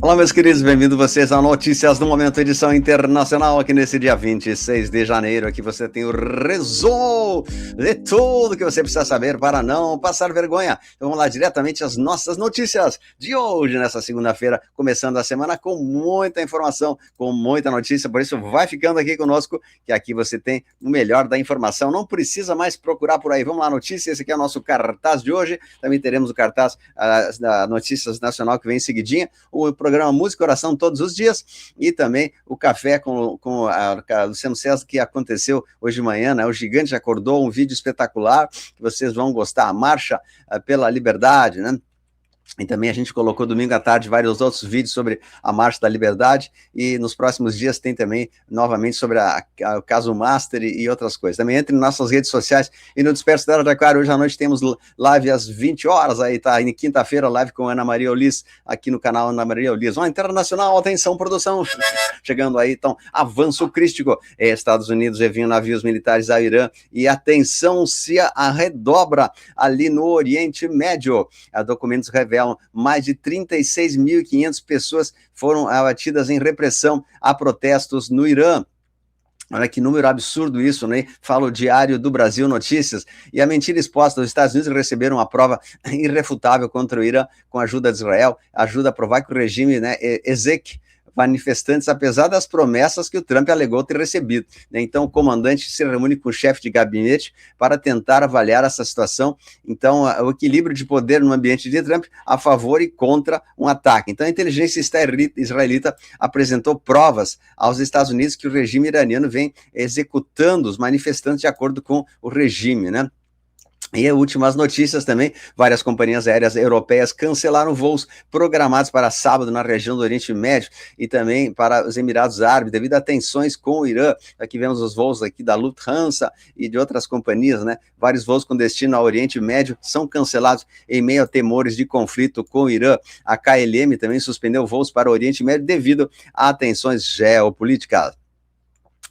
Olá, meus queridos, bem-vindos vocês ao Notícias do Momento, edição internacional, aqui nesse dia 26 de janeiro. Aqui você tem o resumo de tudo que você precisa saber para não passar vergonha. Então vamos lá diretamente às nossas notícias de hoje, nessa segunda-feira, começando a semana com muita informação, com muita notícia, por isso vai ficando aqui conosco, que aqui você tem o melhor da informação. Não precisa mais procurar por aí. Vamos lá, notícias, esse aqui é o nosso cartaz de hoje. Também teremos o cartaz da Notícias Nacional que vem em seguidinha, o programa Música e Oração todos os dias, e também o café com a Luciano César, que aconteceu hoje de manhã, né? O Gigante Acordou, um vídeo espetacular, que vocês vão gostar, a Marcha pela Liberdade, né? E também a gente colocou domingo à tarde vários outros vídeos sobre a Marcha da Liberdade, e nos próximos dias tem também, novamente, sobre o caso Master e outras coisas. Também entre em nossas redes sociais e no Disperso da Araquara. Hoje à noite temos live às 20 horas, aí tá, em quinta-feira, live com Ana Maria Olis, aqui no canal Ana Maria Olis. Internacional, atenção, produção, chegando aí, então, avanço crítico. Estados Unidos enviam navios militares ao Irã, e a tensão se arredobra ali no Oriente Médio. Documentos revelam mais de 36.500 pessoas foram abatidas em repressão a protestos no Irã. Olha que número absurdo isso, né? Fala o Diário do Brasil Notícias. E a mentira exposta: os Estados Unidos receberam uma prova irrefutável contra o Irã com a ajuda de Israel, ajuda a provar que o regime, né, manifestantes, apesar das promessas que o Trump alegou ter recebido, né? Então, o comandante se reúne com o chefe de gabinete para tentar avaliar essa situação. Então, o equilíbrio de poder no ambiente de Trump a favor e contra um ataque. Então, a inteligência israelita apresentou provas aos Estados Unidos que o regime iraniano vem executando os manifestantes de acordo com o regime, né? E últimas notícias também: várias companhias aéreas europeias cancelaram voos programados para sábado na região do Oriente Médio e também para os Emirados Árabes, devido a tensões com o Irã. Aqui vemos os voos aqui da Lufthansa e de outras companhias, né? Vários voos com destino ao Oriente Médio são cancelados em meio a temores de conflito com o Irã. A KLM também suspendeu voos para o Oriente Médio devido a tensões geopolíticas.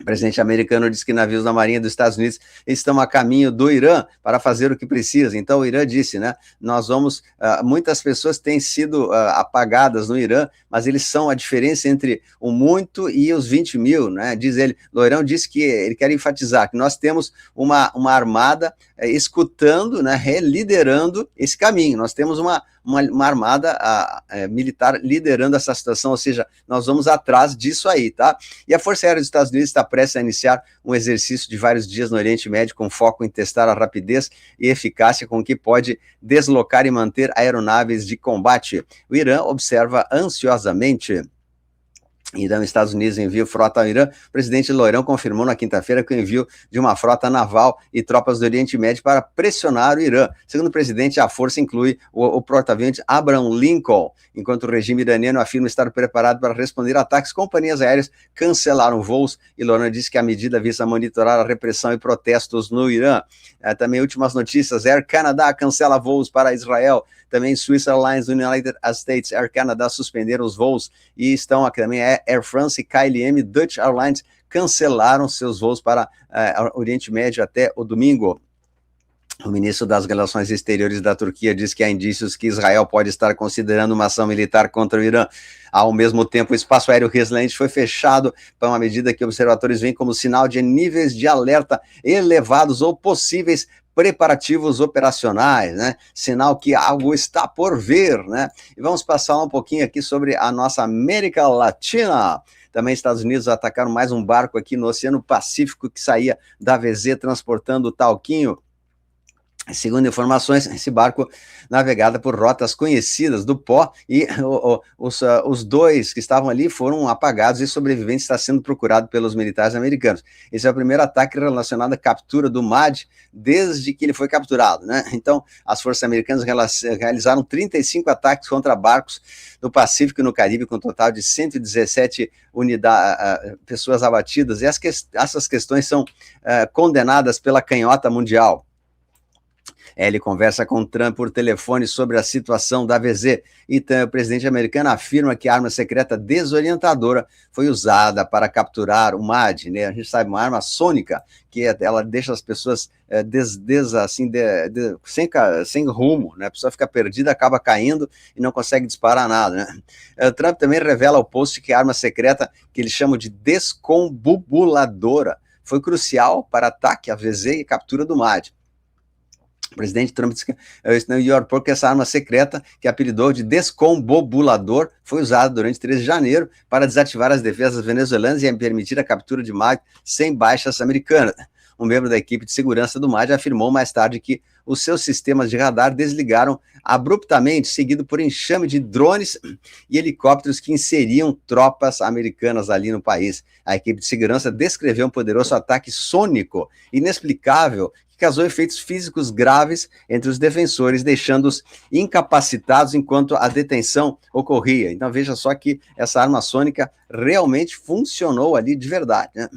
O presidente americano disse que navios da Marinha dos Estados Unidos estão a caminho do Irã para fazer o que precisa. Então, o Irã disse, né, nós vamos... muitas pessoas têm sido apagadas no Irã, mas eles são a diferença entre o muito e os 20 mil, né? Diz ele. Loirão disse que ele quer enfatizar que nós temos uma armada escutando, né, liderando esse caminho. Nós temos uma armada militar liderando essa situação, ou seja, nós vamos atrás disso aí, tá? E a Força Aérea dos Estados Unidos está prestes a iniciar um exercício de vários dias no Oriente Médio com foco em testar a rapidez e eficácia com que pode deslocar e manter aeronaves de combate. O Irã observa ansiosamente. Então, os Estados Unidos envia frota ao Irã. O presidente Loirão confirmou na quinta-feira que o envio de uma frota naval e tropas do Oriente Médio para pressionar o Irã. Segundo o presidente, a força inclui o porta-aviões Abraham Lincoln. Enquanto o regime iraniano afirma estar preparado para responder a ataques, companhias aéreas cancelaram voos, e Loirão disse que a medida visa monitorar a repressão e protestos no Irã. Também últimas notícias: Air Canada cancela voos para Israel. Também Swiss Airlines do United States, Air Canada suspenderam os voos, e estão aqui também Air France e KLM Dutch Airlines cancelaram seus voos para Oriente Médio até o domingo. O ministro das Relações Exteriores da Turquia diz que há indícios que Israel pode estar considerando uma ação militar contra o Irã. Ao mesmo tempo, o espaço aéreo israelense foi fechado para uma medida que observadores veem como sinal de níveis de alerta elevados ou possíveis preparativos operacionais, né? Sinal que algo está por vir, né? E vamos passar um pouquinho aqui sobre a nossa América Latina. Também Estados Unidos atacaram mais um barco aqui no Oceano Pacífico que saía da VZ transportando talquinho. Segundo informações, esse barco navegava por rotas conhecidas do pó, e os dois que estavam ali foram apagados, e o sobrevivente está sendo procurado pelos militares americanos. Esse é o primeiro ataque relacionado à captura do MAD desde que ele foi capturado, né? Então, as forças americanas realizaram 35 ataques contra barcos no Pacífico e no Caribe, com um total de 117 pessoas abatidas, e essas questões são condenadas pela canhota mundial. Ele conversa com Trump por telefone sobre a situação da AVZ. E o presidente americano afirma que a arma secreta desorientadora foi usada para capturar o MAD, né? A gente sabe, uma arma sônica, que ela deixa as pessoas sem rumo, né? A pessoa fica perdida, acaba caindo e não consegue disparar nada, né? Trump também revela ao post que a arma secreta, que eles chamam de descombubuladora, foi crucial para ataque à AVZ e captura do MAD. O presidente Trump disse que no New York Post que essa arma secreta, que apelidou de descombubulador, foi usada durante 13 de janeiro para desativar as defesas venezuelanas e permitir a captura de MAD sem baixas americanas. Um membro da equipe de segurança do MAD afirmou mais tarde que os seus sistemas de radar desligaram abruptamente, seguido por enxame de drones e helicópteros que inseriam tropas americanas ali no país. A equipe de segurança descreveu um poderoso ataque sônico, inexplicável, que causou efeitos físicos graves entre os defensores, deixando-os incapacitados enquanto a detenção ocorria. Então veja só que essa arma sônica realmente funcionou ali de verdade, né?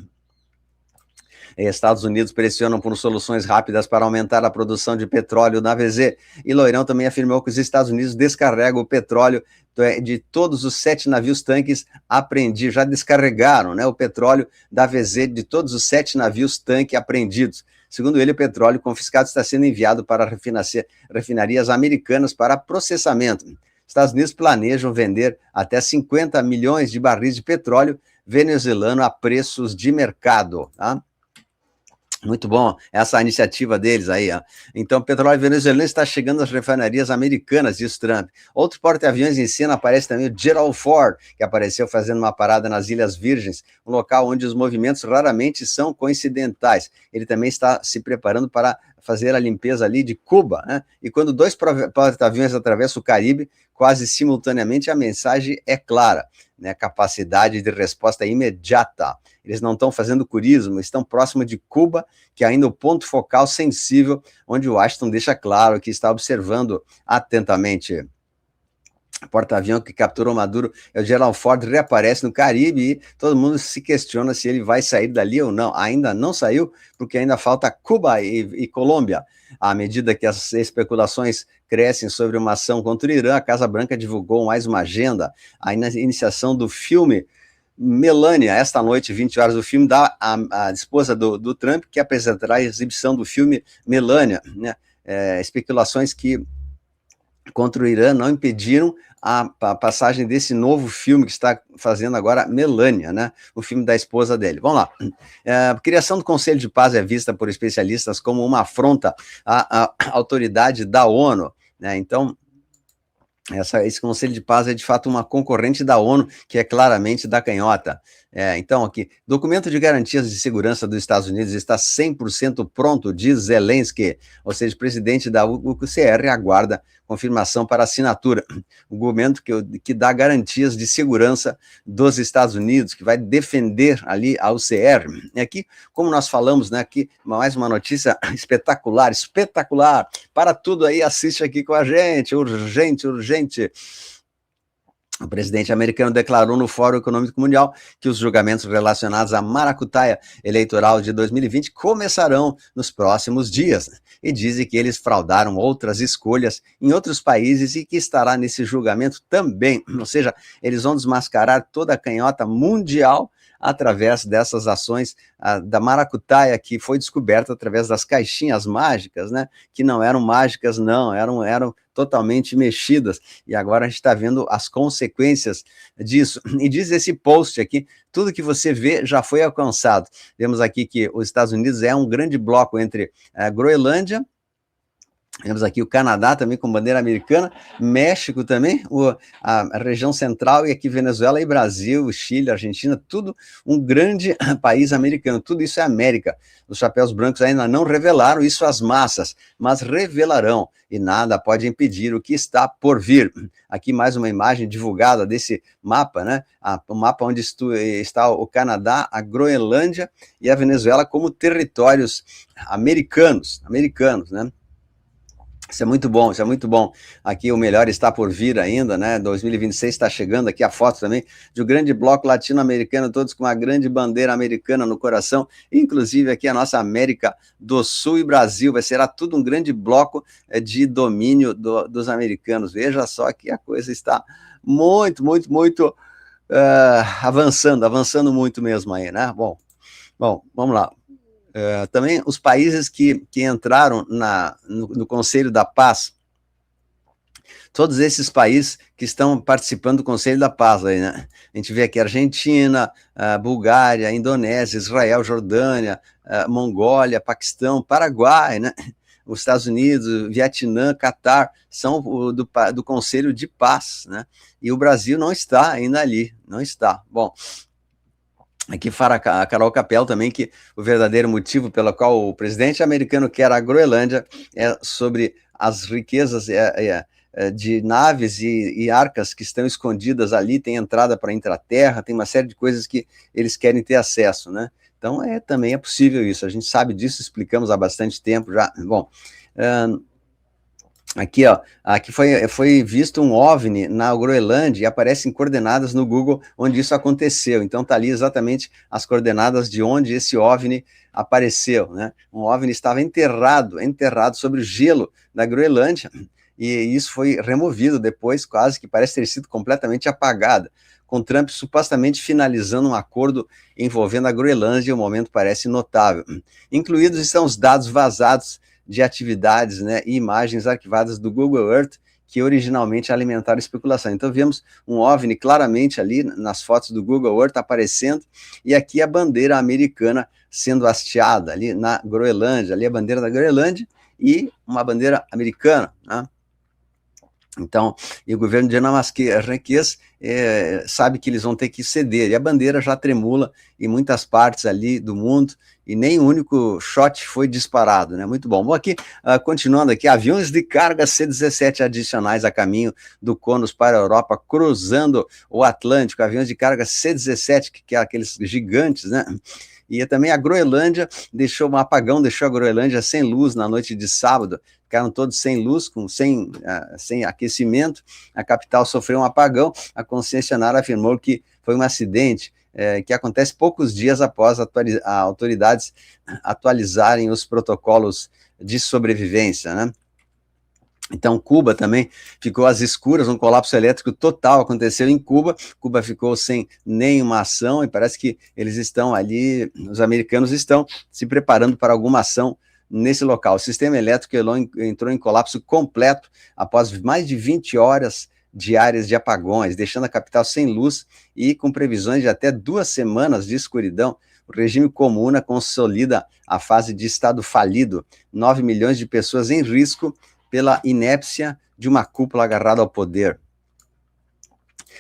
Estados Unidos pressionam por soluções rápidas para aumentar a produção de petróleo na AVZ. E Loirão também afirmou que os Estados Unidos descarregam o petróleo de todos os 7 navios tanques apreendidos. Já descarregaram, né, o petróleo da AVZ de todos os 7 navios tanque apreendidos. Segundo ele, o petróleo confiscado está sendo enviado para refinarias americanas para processamento. Estados Unidos planejam vender até 50 milhões de barris de petróleo venezuelano a preços de mercado, tá? Muito bom essa iniciativa deles aí, ó. Então, o petróleo venezuelano está chegando às refinarias americanas, diz Trump. Outro porta-aviões em cena aparece também o Gerald Ford, que apareceu fazendo uma parada nas Ilhas Virgens, um local onde os movimentos raramente são coincidentais. Ele também está se preparando para fazer a limpeza ali de Cuba, né? E quando 2 porta-aviões atravessam o Caribe, quase simultaneamente, a mensagem é clara, né? Capacidade de resposta imediata. Eles não estão fazendo turismo, estão próximo de Cuba, que é ainda o ponto focal sensível, onde Washington deixa claro que está observando atentamente. O porta-avião que capturou Maduro, o Gerald Ford, reaparece no Caribe e todo mundo se questiona se ele vai sair dali ou não. Ainda não saiu, porque ainda falta Cuba e Colômbia. À medida que as especulações crescem sobre uma ação contra o Irã, a Casa Branca divulgou mais uma agenda. A iniciação do filme Melania, esta noite, 20 horas, o filme da a esposa do Trump, que apresentará a exibição do filme Melania, né? Especulações que contra o Irã não impediram a passagem desse novo filme que está fazendo agora Melania, né? O filme da esposa dele. Vamos lá. A criação do Conselho de Paz é vista por especialistas como uma afronta à autoridade da ONU, né? Então, esse Conselho de Paz é de fato uma concorrente da ONU, que é claramente da canhota. Então, aqui, documento de garantias de segurança dos Estados Unidos está 100% pronto, diz Zelensky, ou seja, o presidente da UCR aguarda confirmação para assinatura. O documento que dá garantias de segurança dos Estados Unidos, que vai defender ali a UCR. E aqui, como nós falamos, né, aqui, mais uma notícia espetacular, para tudo aí, assiste aqui com a gente, urgente. O presidente americano declarou no Fórum Econômico Mundial que os julgamentos relacionados à maracutaia eleitoral de 2020 começarão nos próximos dias, e dizem que eles fraudaram outras escolhas em outros países e que estará nesse julgamento também, ou seja, eles vão desmascarar toda a canhota mundial através dessas ações da maracutaia, que foi descoberta através das caixinhas mágicas, né? Que não eram mágicas, não, eram totalmente mexidas, e agora a gente está vendo as consequências disso. E diz esse post aqui, tudo que você vê já foi alcançado. Vemos aqui que os Estados Unidos é um grande bloco entre a Groenlândia, temos aqui o Canadá também com bandeira americana, México também, a região central, e aqui Venezuela e Brasil, Chile, Argentina, tudo um grande país americano, tudo isso é América. Os chapéus brancos ainda não revelaram isso às massas, mas revelarão, e nada pode impedir o que está por vir. Aqui mais uma imagem divulgada desse mapa, né? O mapa onde está o Canadá, a Groenlândia e a Venezuela como territórios americanos, né? Isso é muito bom, isso é muito bom. Aqui o melhor está por vir ainda, né? 2026 está chegando, aqui a foto também de um grande bloco latino-americano, todos com uma grande bandeira americana no coração, inclusive aqui a nossa América do Sul e Brasil, vai ser tudo um grande bloco de domínio dos americanos. Veja só que a coisa está muito, muito, muito avançando muito mesmo aí, né? Bom, vamos lá. Também os países que entraram no Conselho da Paz, todos esses países que estão participando do Conselho da Paz, aí, né? A gente vê aqui Argentina, Bulgária, Indonésia, Israel, Jordânia, Mongólia, Paquistão, Paraguai, né? Os Estados Unidos, Vietnã, Catar, são do Conselho de Paz, né? E o Brasil não está ainda ali, não está. Bom, aqui fala a Carol Capel também que o verdadeiro motivo pelo qual o presidente americano quer a Groenlândia é sobre as riquezas de naves e arcas que estão escondidas ali, tem entrada para a intraterra, tem uma série de coisas que eles querem ter acesso, né? Então, também é possível isso, a gente sabe disso, explicamos há bastante tempo já. Bom, aqui, ó, aqui foi visto um OVNI na Groenlândia e aparecem coordenadas no Google onde isso aconteceu. Então tá ali exatamente as coordenadas de onde esse OVNI apareceu, né? Um OVNI estava enterrado sobre o gelo da Groenlândia e isso foi removido depois, quase que parece ter sido completamente apagado, com Trump supostamente finalizando um acordo envolvendo a Groenlândia, o momento parece notável. Incluídos estão os dados vazados de atividades, né, e imagens arquivadas do Google Earth, que originalmente alimentaram especulação. Então, vemos um OVNI claramente ali nas fotos do Google Earth aparecendo, e aqui a bandeira americana sendo hasteada ali na Groenlândia, ali a bandeira da Groenlândia e uma bandeira americana, né? Então, e o governo dinamarquês sabe que eles vão ter que ceder, e a bandeira já tremula em muitas partes ali do mundo, e nem um único shot foi disparado, né? Muito bom. Bom, aqui, continuando aqui, aviões de carga C-17 adicionais a caminho do CONUS para a Europa, cruzando o Atlântico, aviões de carga C-17, que é aqueles gigantes, né? E também a Groenlândia deixou um apagão, deixou a Groenlândia sem luz na noite de sábado, ficaram todos sem luz, sem aquecimento, a capital sofreu um apagão, a concessionária afirmou que foi um acidente que acontece poucos dias após autoridades atualizarem os protocolos de sobrevivência, né? Então, Cuba também ficou às escuras, um colapso elétrico total aconteceu em Cuba. Cuba ficou sem nenhuma ação e parece que eles estão ali, os americanos estão se preparando para alguma ação nesse local. O sistema elétrico entrou em colapso completo após mais de 20 horas diárias de apagões, deixando a capital sem luz e com previsões de até 2 semanas de escuridão. O regime comuna consolida a fase de estado falido, 9 milhões de pessoas em risco pela inépcia de uma cúpula agarrada ao poder.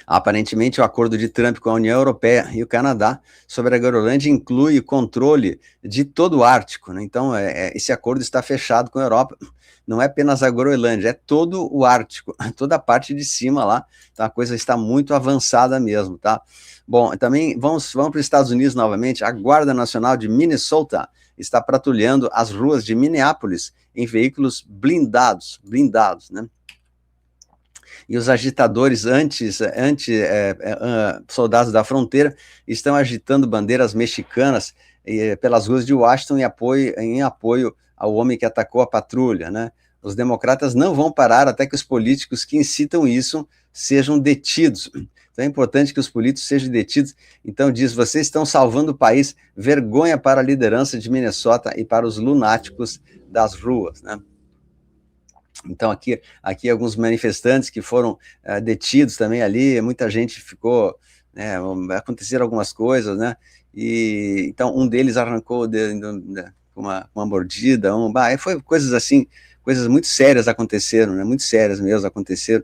Aparentemente, o acordo de Trump com a União Europeia e o Canadá sobre a Groenlândia inclui o controle de todo o Ártico, né? Então, esse acordo está fechado com a Europa, não é apenas a Groenlândia, é todo o Ártico, toda a parte de cima lá, então a coisa está muito avançada mesmo, tá? Bom, também vamos para os Estados Unidos novamente. A Guarda Nacional de Minnesota está patrulhando as ruas de Minneapolis em veículos blindados, né? E os agitadores soldados da fronteira estão agitando bandeiras mexicanas pelas ruas de Washington em apoio ao homem que atacou a patrulha, né? Os democratas não vão parar até que os políticos que incitam isso sejam detidos. Então é importante que os políticos sejam detidos. Então diz, vocês estão salvando o país, vergonha para a liderança de Minnesota e para os lunáticos das ruas, né? Então aqui alguns manifestantes que foram detidos também ali, muita gente ficou, né, aconteceram algumas coisas, né, e então um deles arrancou com uma mordida, foi coisas assim, coisas muito sérias aconteceram, né, muito sérias mesmo aconteceram,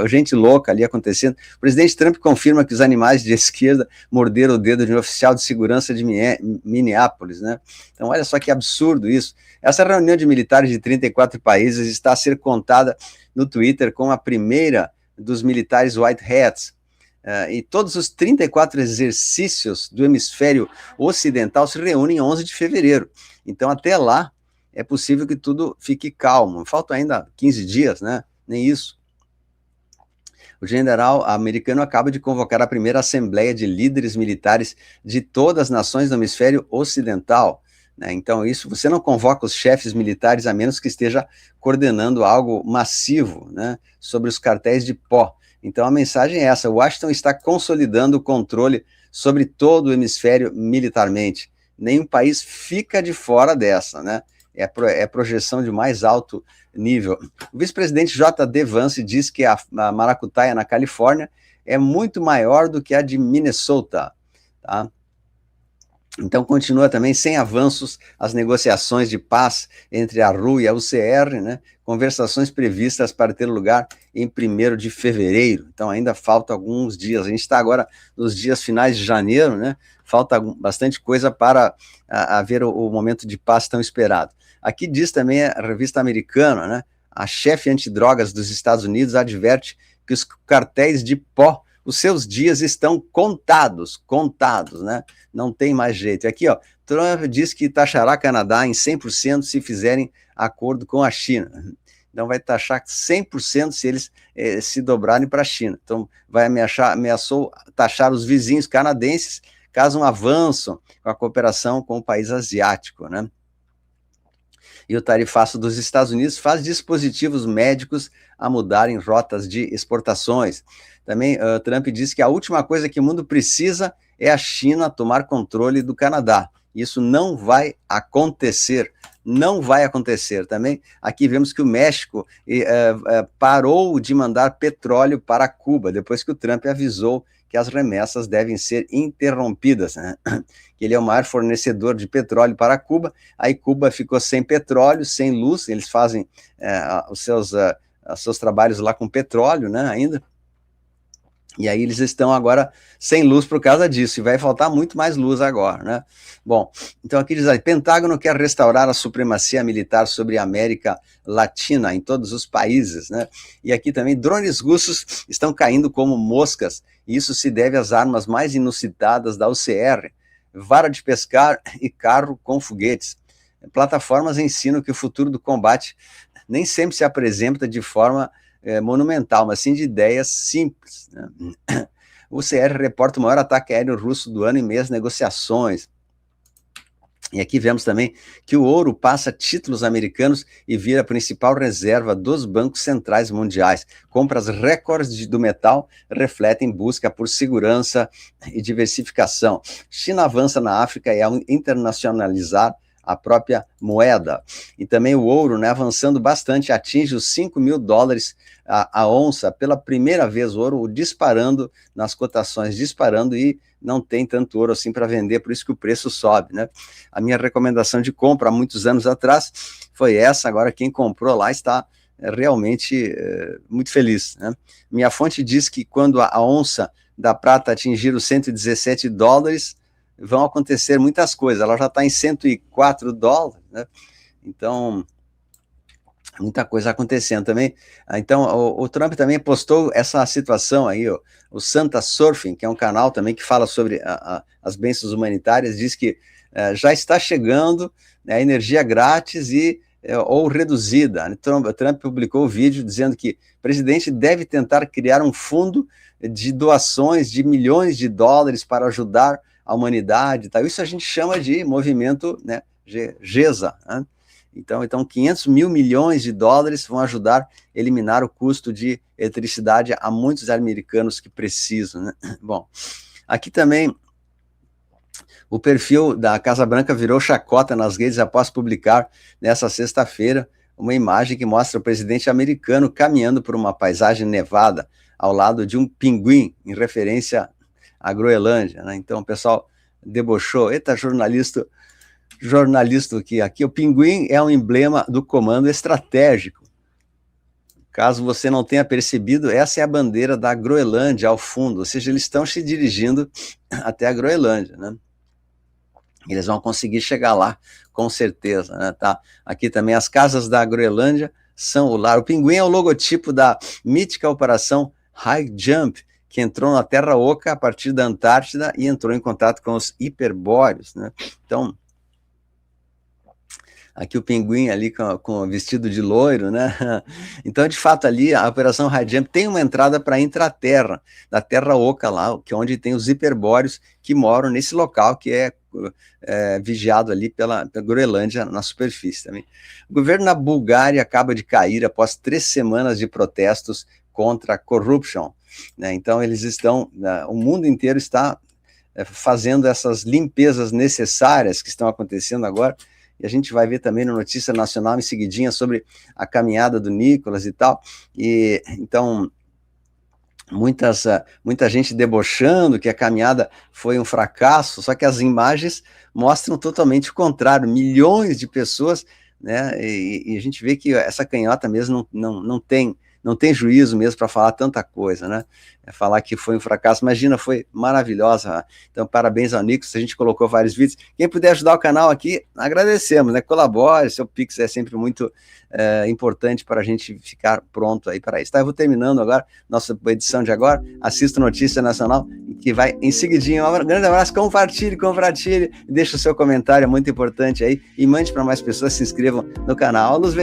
gente louca ali acontecendo. O presidente Trump confirma que os animais de esquerda morderam o dedo de um oficial de segurança de Minneapolis, né, então olha só que absurdo isso. Essa reunião de militares de 34 países está a ser contada no Twitter como a primeira dos militares White Hats, e todos os 34 exercícios do hemisfério ocidental se reúnem em 11 de fevereiro. Então, até lá, é possível que tudo fique calmo. Faltam ainda 15 dias, né? Nem isso. O general americano acaba de convocar a primeira assembleia de líderes militares de todas as nações do hemisfério ocidental, né? Então, isso, você não convoca os chefes militares a menos que esteja coordenando algo massivo, né, sobre os cartéis de pó. Então, a mensagem é essa: Washington está consolidando o controle sobre todo o hemisfério militarmente. Nenhum país fica de fora dessa, né? É projeção de mais alto nível. O vice-presidente J.D. Vance diz que a maracutaia na Califórnia é muito maior do que a de Minnesota, tá? Então, continua também sem avanços as negociações de paz entre a RU e a UCR, né? Conversações previstas para ter lugar em 1º de fevereiro. Então, ainda falta alguns dias. A gente está agora nos dias finais de janeiro, né? Falta bastante coisa para haver o momento de paz tão esperado. Aqui diz também a revista americana, né? A chefe antidrogas dos Estados Unidos adverte que os cartéis de pó, os seus dias estão contados, né? Não tem mais jeito. Aqui, ó, Trump diz que taxará Canadá em 100% se fizerem acordo com a China. Então vai taxar 100% se eles se dobrarem para a China. Então ameaçou taxar os vizinhos canadenses caso um avanço com a cooperação com o país asiático, né? E o tarifaço dos Estados Unidos faz dispositivos médicos a mudarem rotas de exportações. Também Trump disse que a última coisa que o mundo precisa é a China tomar controle do Canadá. Isso não vai acontecer. Não vai acontecer. Também aqui vemos que o México parou de mandar petróleo para Cuba, depois que o Trump avisou que as remessas devem ser interrompidas, né? Que ele é o maior fornecedor de petróleo para Cuba. Aí Cuba ficou sem petróleo, sem luz. Eles fazem os seus trabalhos lá com petróleo, né, ainda. E aí eles estão agora sem luz por causa disso, e vai faltar muito mais luz agora, né? Bom, então aqui diz aí, Pentágono quer restaurar a supremacia militar sobre a América Latina, em todos os países, né? E aqui também, drones russos estão caindo como moscas, e isso se deve às armas mais inusitadas da UCR, vara de pescar e carro com foguetes. Plataformas ensinam que o futuro do combate nem sempre se apresenta de forma monumental, mas sim de ideias simples, né? O CR reporta o maior ataque aéreo russo do ano em meio às negociações. E aqui vemos também que o ouro passa títulos americanos e vira a principal reserva dos bancos centrais mundiais. Compras recordes do metal refletem busca por segurança e diversificação. China avança na África e ao internacionalizar a própria moeda. E também o ouro, né, avançando bastante, atinge os $5.000 a onça, pela primeira vez o ouro disparando nas cotações, disparando, e não tem tanto ouro assim para vender, por isso que o preço sobe, né? A minha recomendação de compra há muitos anos atrás foi essa, agora quem comprou lá está realmente muito feliz, né? Minha fonte diz que quando a onça da prata atingir os $117, vão acontecer muitas coisas. Ela já está em $104, né? Então, muita coisa acontecendo também. Então, o Trump também postou essa situação aí, ó, o Santa Surfing, que é um canal também que fala sobre as bênçãos humanitárias, diz que já está chegando, né, energia grátis ou reduzida. Trump publicou o vídeo dizendo que o presidente deve tentar criar um fundo de doações de milhões de dólares para ajudar a humanidade, tá? Isso a gente chama de movimento, né, GESA, né? Então 500 mil milhões de dólares vão ajudar a eliminar o custo de eletricidade a muitos americanos que precisam, né? Bom, aqui também o perfil da Casa Branca virou chacota nas redes após publicar nessa sexta-feira uma imagem que mostra o presidente americano caminhando por uma paisagem nevada ao lado de um pinguim, em referência à Groenlândia, né? Então o pessoal debochou, eita, jornalista que aqui o pinguim é um emblema do comando estratégico. Caso você não tenha percebido, essa é a bandeira da Groenlândia ao fundo, ou seja, eles estão se dirigindo até a Groenlândia, né? Eles vão conseguir chegar lá, com certeza, né? Tá? Aqui também as casas da Groenlândia são o lar. O pinguim é o logotipo da mítica operação High Jump, que entrou na Terra Oca a partir da Antártida e entrou em contato com os hiperbóreos, né? Então, Aqui o pinguim ali com o vestido de loiro, né? Então, de fato, ali a Operação High Jump tem uma entrada para a intraterra, da Terra Oca lá, que é onde tem os hiperbóreos que moram nesse local que é vigiado ali pela Groenlândia na superfície também. O governo na Bulgária acaba de cair após 3 semanas de protestos contra a corruption, né? Então, eles estão, o mundo inteiro está fazendo essas limpezas necessárias que estão acontecendo agora, e a gente vai ver também no Notícia Nacional em seguidinha sobre a caminhada do Nicolas e tal, e então muita gente debochando que a caminhada foi um fracasso, só que as imagens mostram totalmente o contrário, milhões de pessoas, né, e a gente vê que essa canhota mesmo não tem juízo mesmo para falar tanta coisa, né? Falar que foi um fracasso, imagina, foi maravilhosa. Então, parabéns ao Nicolas, a gente colocou vários vídeos. Quem puder ajudar o canal aqui, agradecemos, né? Colabore, seu Pix é sempre muito importante para a gente ficar pronto aí para isso. Tá, eu vou terminando agora, nossa edição de agora, assista Notícia Nacional, que vai em seguidinho. Um grande abraço, compartilhe, deixa o seu comentário, é muito importante aí, e mande para mais pessoas, se inscrevam no canal.